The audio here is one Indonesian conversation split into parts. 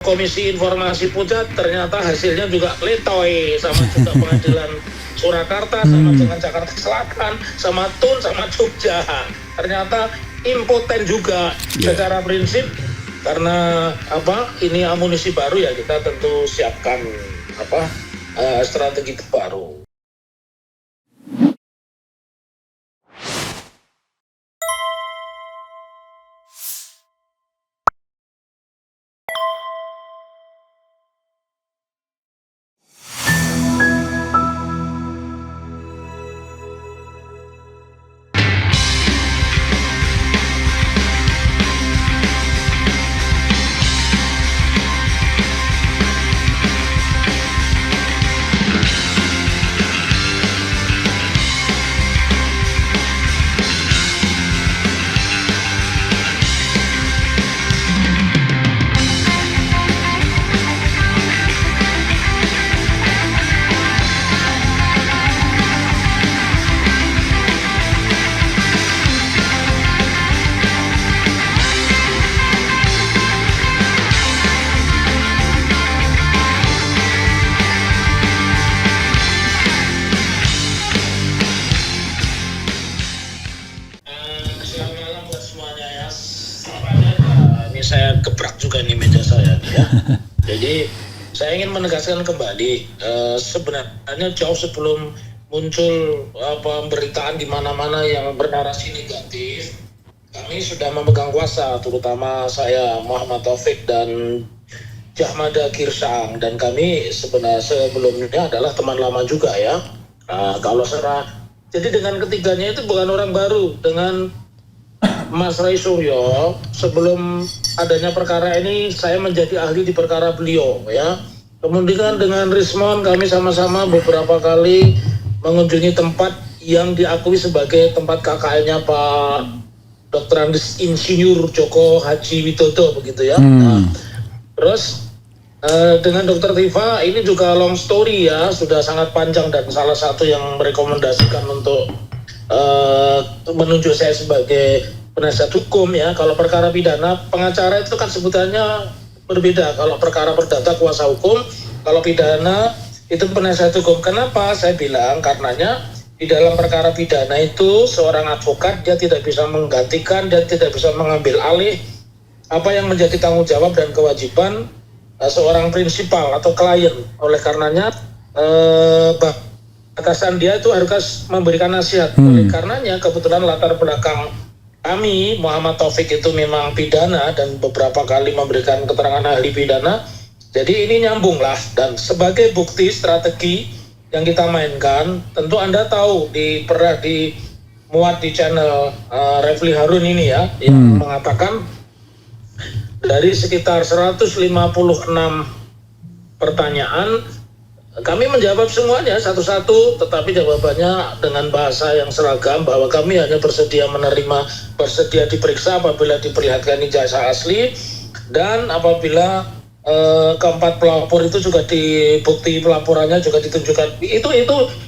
Komisi Informasi Pusat ternyata hasilnya juga letoy, sama juga pengadilan Surakarta, sama dengan Jakarta Selatan, sama Tun, sama Jogja. Ternyata impoten juga secara prinsip, karena ini amunisi baru ya, kita tentu siapkan strategi baru. Saya gebrak juga nih meja saya ya. Jadi saya ingin menegaskan kembali, sebenarnya jauh sebelum muncul pemberitaan di mana-mana yang bernarasi negatif, kami sudah memegang kuasa, terutama saya Muhammad Taufik dan Jahmada Girsang, dan kami sebenarnya sebelumnya adalah teman lama juga ya. Jadi dengan ketiganya itu bukan orang baru. Dengan Mas Ray Suryo, sebelum adanya perkara ini saya menjadi ahli di perkara beliau ya. Kemudian dengan Rismon kami sama-sama beberapa kali mengunjungi tempat yang diakui sebagai tempat KKN-nya Pak Dr. Andes Insinyur Joko Haji Widodo begitu ya. Nah, terus dengan Dr. Tifa ini juga long story ya, sudah sangat panjang, dan salah satu yang merekomendasikan untuk menunjuk saya sebagai penasihat hukum ya. Kalau perkara pidana, pengacara itu kan sebutannya berbeda. Kalau perkara perdata kuasa hukum, kalau pidana itu penasihat hukum. Kenapa saya bilang? Karenanya di dalam perkara pidana itu seorang advokat dia tidak bisa menggantikan dan tidak bisa mengambil alih apa yang menjadi tanggung jawab dan kewajiban seorang prinsipal atau klien. Oleh karenanya batasan dia itu harus memberikan nasihat. Oleh karenanya kebetulan latar belakang kami, Muhammad Taufik itu memang pidana dan beberapa kali memberikan keterangan ahli pidana. Jadi ini nyambung lah, dan sebagai bukti strategi yang kita mainkan, tentu Anda tahu pernah dimuat di channel Refli Harun ini ya, yang mengatakan dari sekitar 156 pertanyaan, kami menjawab semuanya satu-satu, tetapi jawabannya dengan bahasa yang seragam, bahwa kami hanya bersedia diperiksa apabila diperlihatkan ijazah asli, dan apabila keempat pelapor itu juga di bukti pelaporannya juga ditunjukkan.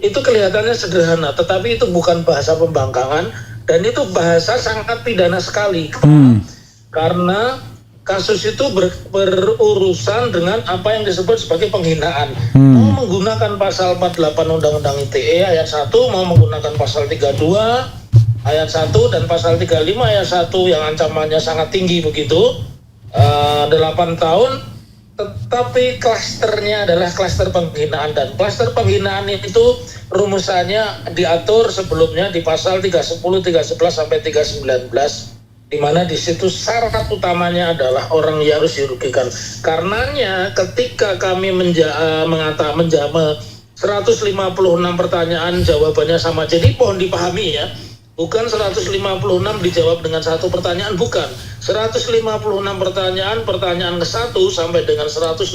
Itu kelihatannya sederhana, tetapi itu bukan bahasa pembangkangan, dan itu bahasa sangat pidana sekali. Karena kasus itu berurusan dengan apa yang disebut sebagai penghinaan. Mau menggunakan pasal 48 Undang-Undang ITE ayat 1, mau menggunakan pasal 32 ayat 1 dan pasal 35 ayat 1 yang ancamannya sangat tinggi begitu, 8 tahun, tetapi klasternya adalah klaster penghinaan, dan klaster penghinaan itu rumusannya diatur sebelumnya di pasal 310, 311 sampai 319. di mana di situ syarat utamanya adalah orang yang harus dirugikan. Karenanya ketika kami menjawab 156 pertanyaan jawabannya sama, jadi mohon dipahami ya, bukan 156 dijawab dengan satu pertanyaan, bukan. 156 pertanyaan ke-1 sampai dengan 156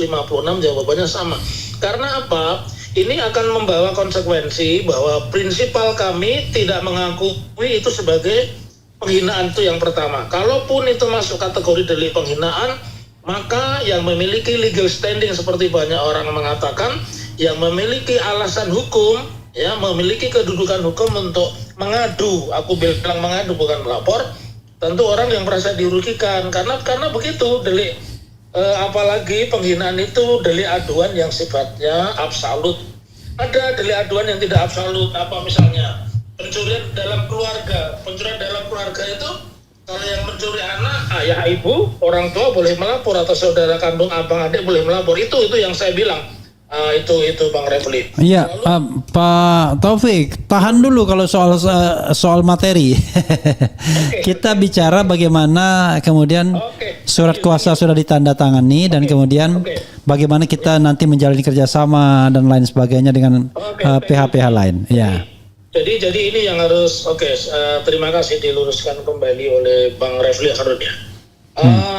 jawabannya sama. Karena apa? Ini akan membawa konsekuensi bahwa prinsipal kami tidak mengakui itu sebagai penghinaan, itu yang pertama. Kalaupun itu masuk kategori delik penghinaan, maka yang memiliki legal standing seperti banyak orang mengatakan, yang memiliki alasan hukum, ya, memiliki kedudukan hukum untuk mengadu, aku bilang mengadu bukan melapor, tentu orang yang merasa dirugikan, karena begitu delik apalagi penghinaan itu delik aduan yang sifatnya absolut. Ada delik aduan yang tidak absolut, apa misalnya pencurian dalam keluarga. Pencurian dalam keluarga itu kalau yang mencuri anak, ayah ibu, orang tua boleh melapor, atau saudara kandung, abang adik boleh melapor. Itu yang saya bilang. Itu Bang Refli. Iya, Pak Taufik, tahan dulu kalau soal materi. Okay. Kita bicara bagaimana kemudian surat kuasa sudah ditandatangani dan kemudian bagaimana kita nanti menjalani kerjasama dan lain sebagainya dengan pihak-pihak lain. Ya. Jadi ini yang harus terima kasih diluruskan kembali oleh Bang Refli Harun ya.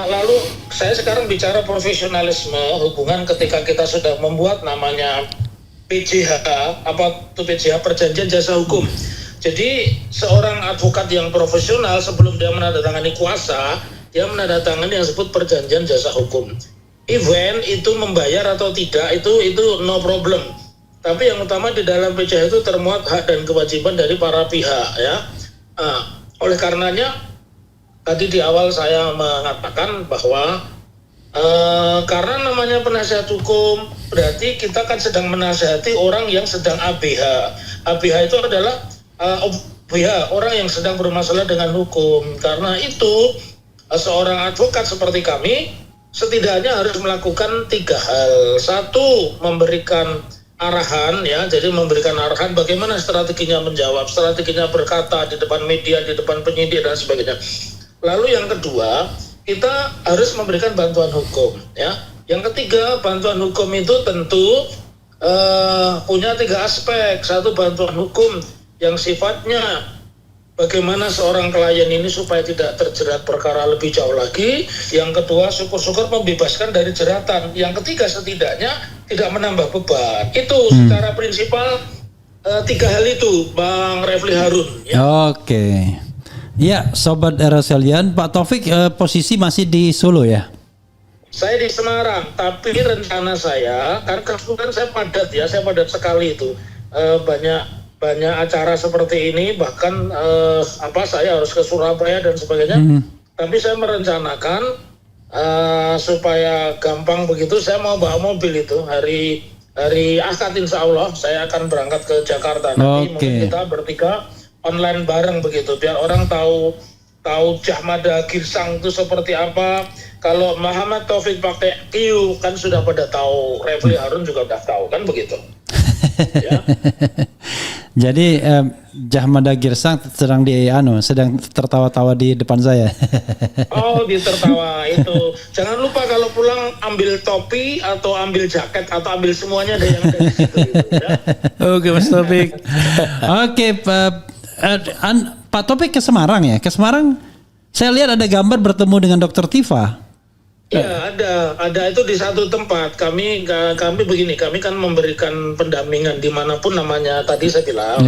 Lalu saya sekarang bicara profesionalisme hubungan ketika kita sudah membuat namanya PJH, PJH perjanjian jasa hukum. Jadi seorang advokat yang profesional sebelum dia menandatangani kuasa, dia menandatangani yang disebut perjanjian jasa hukum. Even itu membayar atau tidak itu no problem. Tapi yang utama di dalam PJH itu termuat hak dan kewajiban dari para pihak ya. Oleh karenanya tadi di awal saya mengatakan bahwa karena namanya penasihat hukum berarti kita kan sedang menasihati orang yang sedang ABH. ABH itu adalah OBH, orang yang sedang bermasalah dengan hukum. Karena itu seorang advokat seperti kami setidaknya harus melakukan 3 hal. 1, memberikan arahan ya, jadi memberikan arahan bagaimana strateginya menjawab, strateginya berkata di depan media, di depan penyidik dan sebagainya. Lalu yang kedua, kita harus memberikan bantuan hukum ya. Yang ketiga, bantuan hukum itu tentu punya 3 aspek. 1, bantuan hukum yang sifatnya bagaimana seorang klien ini supaya tidak terjerat perkara lebih jauh lagi. Yang kedua, syukur-syukur membebaskan dari jeratan. Yang ketiga, setidaknya tidak menambah beban. Itu secara prinsipal 3 hal itu, Bang Refli Harun ya. Oke. Ya, Sobat Era sekalian, Pak Taufik posisi masih di Solo ya? Saya di Semarang, tapi rencana saya, karena kebetulan saya padat sekali itu. Banyak acara seperti ini, bahkan saya harus ke Surabaya dan sebagainya. Tapi saya merencanakan supaya gampang begitu, saya mau bawa mobil itu hari Ahad insya Allah saya akan berangkat ke Jakarta. Nanti mungkin kita bertiga online bareng begitu, biar orang tahu Jahmada Girsang itu seperti apa. Kalau Muhammad Taufik pakai Q kan sudah pada tahu, Refli Harun juga udah tahu kan begitu. Ya. Jadi Jahmada Girsang sedang tertawa-tawa di depan saya. Oh, ditertawa itu. Jangan lupa kalau pulang ambil topi atau ambil jaket atau ambil semuanya ada yang ada di situ. Gitu, ya. Oke, Mas Taufik. Oke, Pak Taufik ke Semarang ya? Ke Semarang saya lihat ada gambar bertemu dengan Dr. Tifa. Ya, ada itu di satu tempat. Kami begini, kami kan memberikan pendampingan dimanapun namanya. Tadi saya bilang,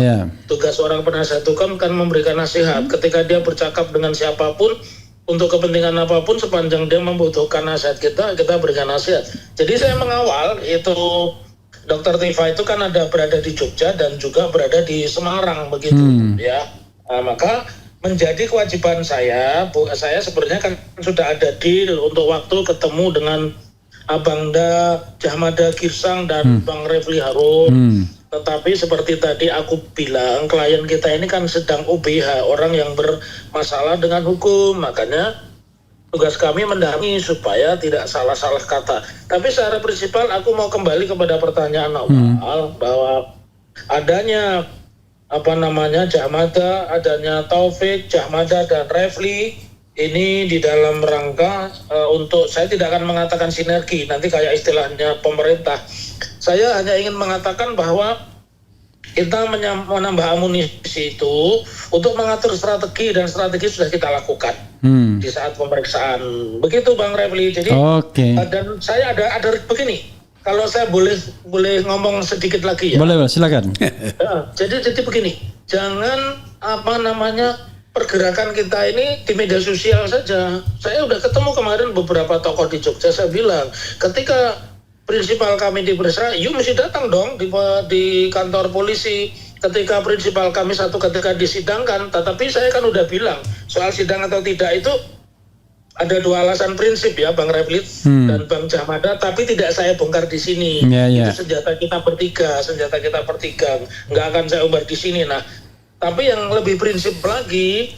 tugas seorang penasihat hukum kan memberikan nasihat. Ketika dia bercakap dengan siapapun, untuk kepentingan apapun, sepanjang dia membutuhkan nasihat kita berikan nasihat. Jadi saya mengawal itu Dr. Tifa itu kan berada di Jogja dan juga berada di Semarang begitu ya. Maka menjadi kewajiban saya sebenarnya kan sudah ada deal untuk waktu ketemu dengan Abangda Jahmada Girsang dan Bang Refli Harun. Tetapi seperti tadi aku bilang, klien kita ini kan sedang OBH, orang yang bermasalah dengan hukum. Makanya tugas kami mendampingi supaya tidak salah-salah kata. Tapi secara prinsipal aku mau kembali kepada pertanyaan awal bahwa adanya Jahmada, adanya Taufik, Jahmada dan Refli ini di dalam rangka untuk, saya tidak akan mengatakan sinergi, nanti kayak istilahnya pemerintah. Saya hanya ingin mengatakan bahwa kita menambah amunisi itu untuk mengatur strategi, dan strategi sudah kita lakukan di saat pemeriksaan. Begitu Bang Refli. Jadi dan saya ada begini. Kalau saya boleh ngomong sedikit lagi ya. Boleh, silakan. Jadi begini, jangan pergerakan kita ini di media sosial saja. Saya udah ketemu kemarin beberapa tokoh di Jogja, saya bilang, ketika prinsipal kami diperiksa, you mesti datang dong di kantor polisi. Ketika prinsipal kami ketika disidangkan, tetapi saya kan udah bilang soal sidang atau tidak itu ada 2 alasan prinsip ya Bang Refli dan Bang Jahmada, tapi tidak saya bongkar di sini. Itu senjata kita bertiga, nggak akan saya umbar di sini. Nah, tapi yang lebih prinsip lagi,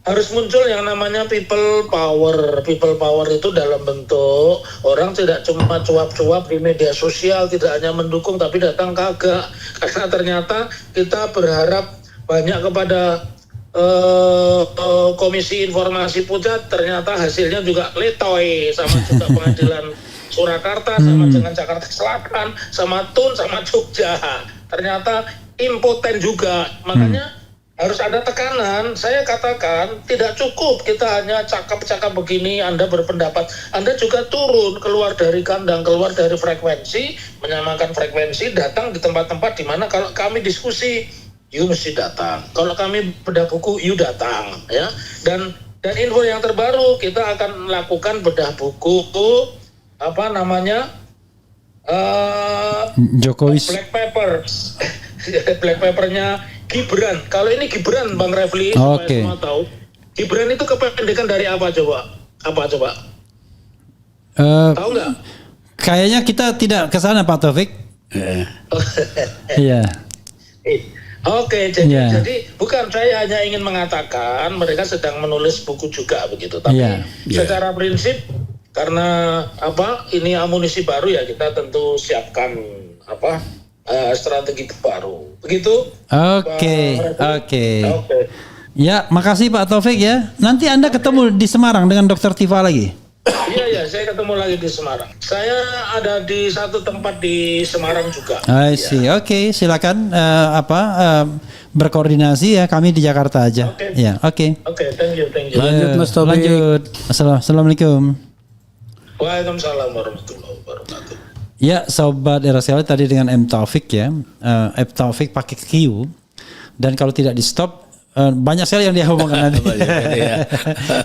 harus muncul yang namanya people power. People power itu dalam bentuk orang tidak cuma cuap-cuap di media sosial, tidak hanya mendukung tapi datang kagak. Karena ternyata kita berharap banyak kepada Komisi Informasi Pusat, ternyata hasilnya juga letoy, sama juga pengadilan Surakarta, sama dengan Jakarta Selatan, sama Tun, sama Jogja. Ternyata impoten juga. Makanya harus ada tekanan. Saya katakan tidak cukup kita hanya cakap-cakap begini, Anda berpendapat. Anda juga turun, keluar dari kandang, keluar dari frekuensi, menyamakan frekuensi, datang di tempat-tempat di mana kalau kami diskusi, you mesti datang. Kalau kami bedah buku, you datang, ya. Dan info yang terbaru, kita akan melakukan bedah buku, apa namanya, Jokowi Black Paper, Black Papernya Gibran. Kalau ini Gibran, Bang Refli, supaya semua tahu. Gibran itu kependekan dari apa coba? Tahu nggak? Kayaknya kita tidak ke sana, Pak Taufik. Iya. Oke, jadi bukan, saya hanya ingin mengatakan mereka sedang menulis buku juga begitu. Tapi secara prinsip, karena ini amunisi baru ya, kita tentu siapkan strategi baru. Begitu? Oke. Ya, makasih Pak Taufik ya. Nanti Anda ketemu di Semarang dengan Dr. Tifa lagi. Iya, saya ketemu lagi di Semarang. Saya ada di satu tempat di Semarang juga. I see. Oke, silakan berkoordinasi ya. Kami di Jakarta aja. Ya, oke. Oke, thank you. Lanjut Mas Taufik. Lanjut. Assalamualaikum. Waalaikumsalam warahmatullahi wabarakatuh. Ya, sobat RSL tadi dengan M Taufik ya. M Taufik pakai Q, dan kalau tidak di stop banyak sekali yang dia omongkan nanti.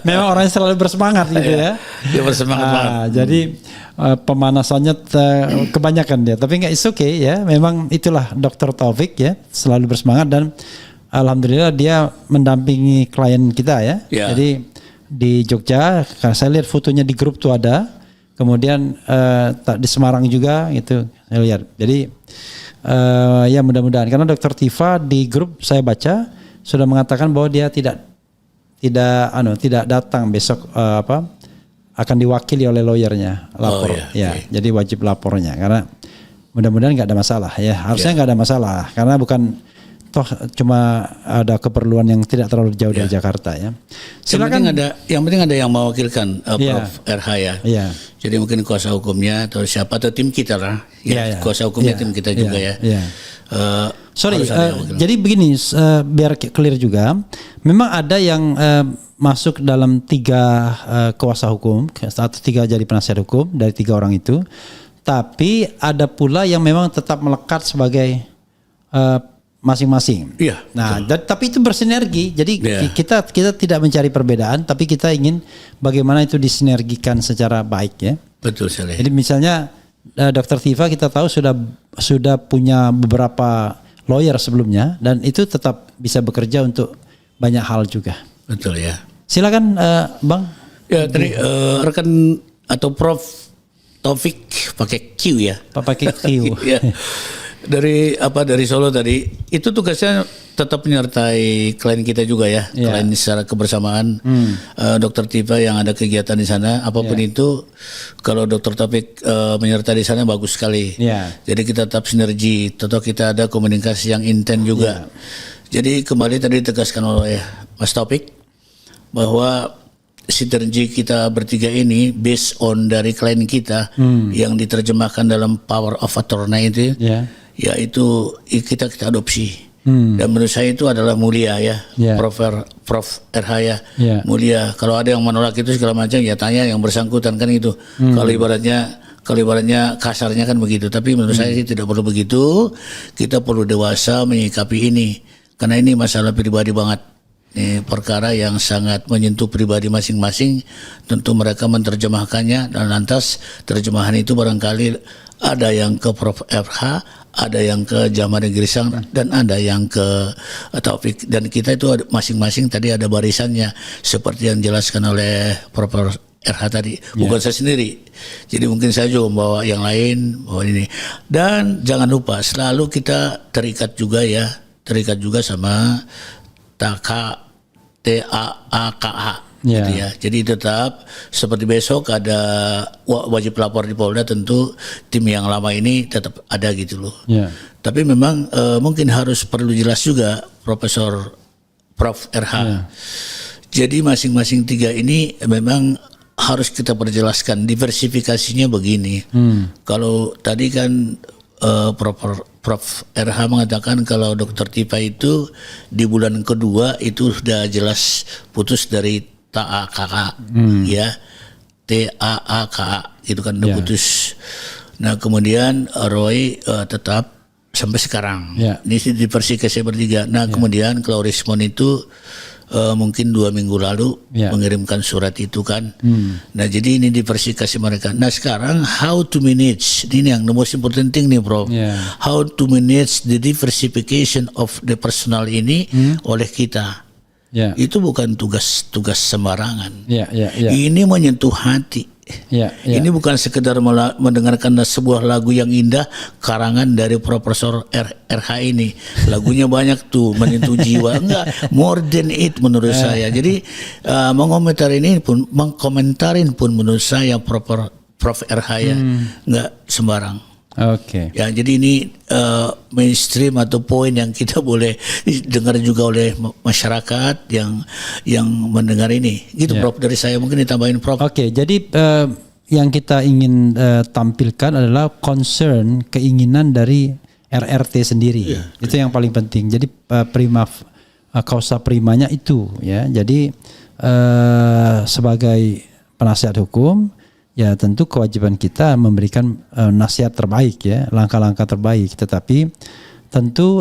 Memang orangnya selalu bersemangat gitu ya. Dia bersemangat banget. Jadi pemanasannya kebanyakan dia. Tapi nggak, it's okay ya. Memang itulah Dr. Taufik ya, selalu bersemangat, dan alhamdulillah dia mendampingi klien kita ya. Jadi di Jogja, karena saya lihat fotonya di grup tuh ada. Kemudian di Semarang juga gitu saya lihat. Jadi ya mudah-mudahan, karena Dr. Tifa di grup saya baca sudah mengatakan bahwa dia tidak datang besok, akan diwakili oleh lawyernya lapor. Jadi wajib lapornya, karena mudah-mudahan nggak ada masalah ya. Harusnya nggak ada masalah, karena bukan toh cuma ada keperluan yang tidak terlalu jauh dari Jakarta ya. Silakan. Yang penting ada yang mewakilkan Prof. RH ya. Jadi mungkin kuasa hukumnya atau siapa, atau tim kita lah. Kuasa hukumnya tim kita juga ya. Jadi begini, biar clear juga, memang ada yang masuk dalam 3 kuasa hukum atau 3 jadi penasihat hukum dari 3 orang itu, tapi ada pula yang memang tetap melekat sebagai masing-masing. Tapi itu bersinergi. Jadi kita tidak mencari perbedaan, tapi kita ingin bagaimana itu disinergikan secara baik ya. Betul sekali. Jadi misalnya Dr. Tifa kita tahu sudah punya beberapa lawyer sebelumnya, dan itu tetap bisa bekerja untuk banyak hal juga. Betul ya. Silakan Bang. Ya tadi rekan atau Prof. Taufik pakai Q ya. Pakai Q. Ya. Dari Solo tadi, itu tugasnya tetap menyertai klien kita juga ya, klien secara kebersamaan. Dr. Tifa yang ada kegiatan di sana, apapun itu, kalau Dr. Taufik menyertai di sana bagus sekali. Jadi kita tetap sinergi, tetap kita ada komunikasi yang intens juga. Jadi kembali tadi ditegaskan oleh Mas Taufik bahwa sinergi kita bertiga ini based on dari klien kita yang diterjemahkan dalam power of attorney itu. Yaitu kita adopsi, dan menurut saya itu adalah mulia ya, Prof. RH ya, mulia. Kalau ada yang menolak itu segala macam ya tanya yang bersangkutan kan itu. Kalau ibaratnya kasarnya kan begitu, tapi menurut saya sih tidak perlu begitu. Kita perlu dewasa menyikapi ini, karena ini masalah pribadi banget Ini perkara yang sangat menyentuh pribadi masing-masing. Tentu mereka menerjemahkannya dan lantas terjemahan itu barangkali ada yang ke Prof. RH, ada yang ke Jamaah Negeri Sang, dan ada yang ke Taufik. Dan kita itu masing-masing tadi ada barisannya seperti yang dijelaskan oleh Prof. RH tadi. Bukan saya sendiri. Jadi mungkin saya juga membawa yang lain, bawa ini. Dan jangan lupa selalu kita terikat juga sama TAAKH. Gitu ya. Jadi tetap seperti besok ada wajib lapor di Polda, tentu tim yang lama ini tetap ada gitu loh. Tapi memang mungkin harus perlu jelas juga Prof. RH. Jadi masing-masing tiga ini memang harus kita perjelaskan diversifikasinya begini. Kalau tadi kan Prof. RH mengatakan kalau Dr. Tifa itu di bulan kedua itu sudah jelas putus dari TAAKH, ya, TAAKH itu kan udah putus. Nah kemudian Roy tetap sampai sekarang. Ini diversifikasi bertiga. Nah kemudian kalau Rismon itu mungkin 2 minggu lalu mengirimkan surat itu kan. Nah jadi ini diversifikasi mereka. Nah sekarang how to manage, ini yang the most important thing nih Prof. How to manage the diversification of the personal ini oleh kita. Itu bukan tugas sembarangan. Ini menyentuh hati. Ini bukan sekedar mendengarkan sebuah lagu yang indah karangan dari Profesor RH ini. Lagunya banyak tuh menyentuh jiwa. Enggak, more than it menurut saya. Jadi mengkomentarin pun menurut saya Prof RH ya, enggak sembarang. Ya, jadi ini mainstream atau poin yang kita boleh dengar juga oleh masyarakat yang mendengar ini. Gitu Prof, dari saya mungkin ditambahin Prof. Jadi yang kita ingin tampilkan adalah concern, keinginan dari RRT sendiri. Itu yang paling penting. Jadi causa primanya itu ya. Jadi sebagai penasihat hukum, ya tentu kewajiban kita memberikan nasihat terbaik ya, langkah-langkah terbaik. Tetapi tentu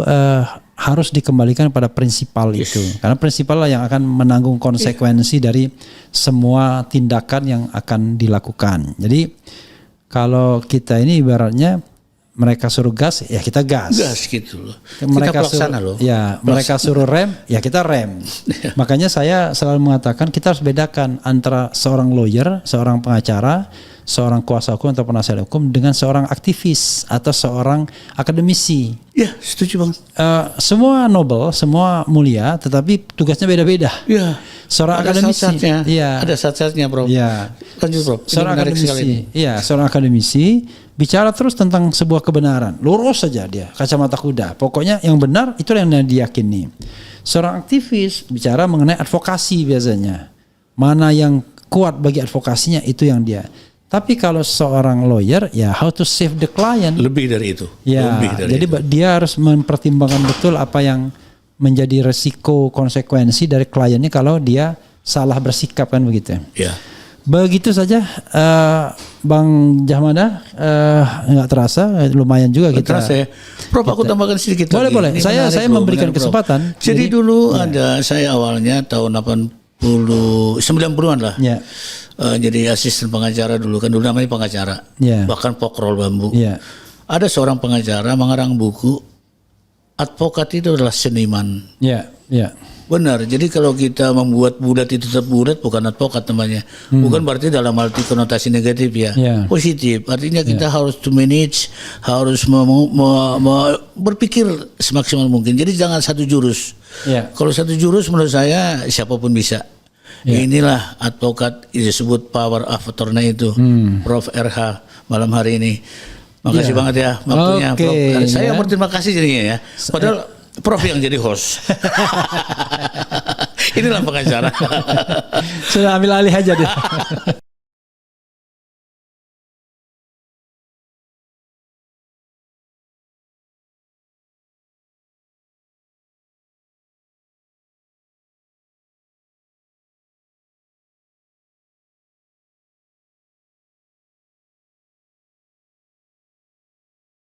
harus dikembalikan pada prinsipal itu. Karena prinsipal lah yang akan menanggung konsekuensi dari semua tindakan yang akan dilakukan. Jadi kalau kita ini ibaratnya mereka suruh gas, ya kita gas. Gas gitu loh. Mereka suruh, ya mereka suruh rem, ya kita rem. Makanya saya selalu mengatakan kita harus bedakan antara seorang lawyer, seorang pengacara, seorang kuasa hukum atau penasihat hukum dengan seorang aktivis atau seorang akademisi. Ya, setuju Bang. Semua noble, semua mulia, tetapi tugasnya beda-beda. Ya. Seorang ada akademisi, ada saat-saatnya, Bro. Ya. Lanjut, Bro. Seorang akademisi, seorang akademisi bicara terus tentang sebuah kebenaran, lurus saja dia, kacamata kuda. Pokoknya yang benar itulah yang diyakini. Seorang aktivis bicara mengenai advokasi biasanya, mana yang kuat bagi advokasinya itu yang dia. Tapi kalau seorang lawyer, ya how to save the client. Lebih dari itu. Ya, jadi dia harus mempertimbangkan betul apa yang menjadi resiko konsekuensi dari kliennya kalau dia salah bersikap kan begitu. Ya. Begitu saja Bang Jahmada, nggak terasa lumayan juga kita. Terasa ya. Prof, aku tambahkan sedikit lagi. Boleh. Saya memberikan kesempatan. Jadi dulu saya awalnya tahun 90-an lah. Ya. Jadi asisten pengacara dulu namanya pengacara. Bahkan pokrol bambu. Ada seorang pengacara mengarang buku, advokat itu adalah seniman. Benar, jadi kalau kita membuat bulat itu tetap bulat, bukan advokat namanya. Bukan berarti dalam arti konotasi negatif ya. Positif, artinya kita harus to manage, harus berpikir semaksimal mungkin. Jadi jangan satu jurus. Kalau satu jurus menurut saya siapapun bisa. Inilah advokat disebut power of attorney itu, Prof. RH malam hari ini. Makasih banget ya waktunya, Prof. Saya berterima kasih jadinya ya. Padahal Prof yang jadi host. Inilah pengacara. Sudah ambil alih aja deh.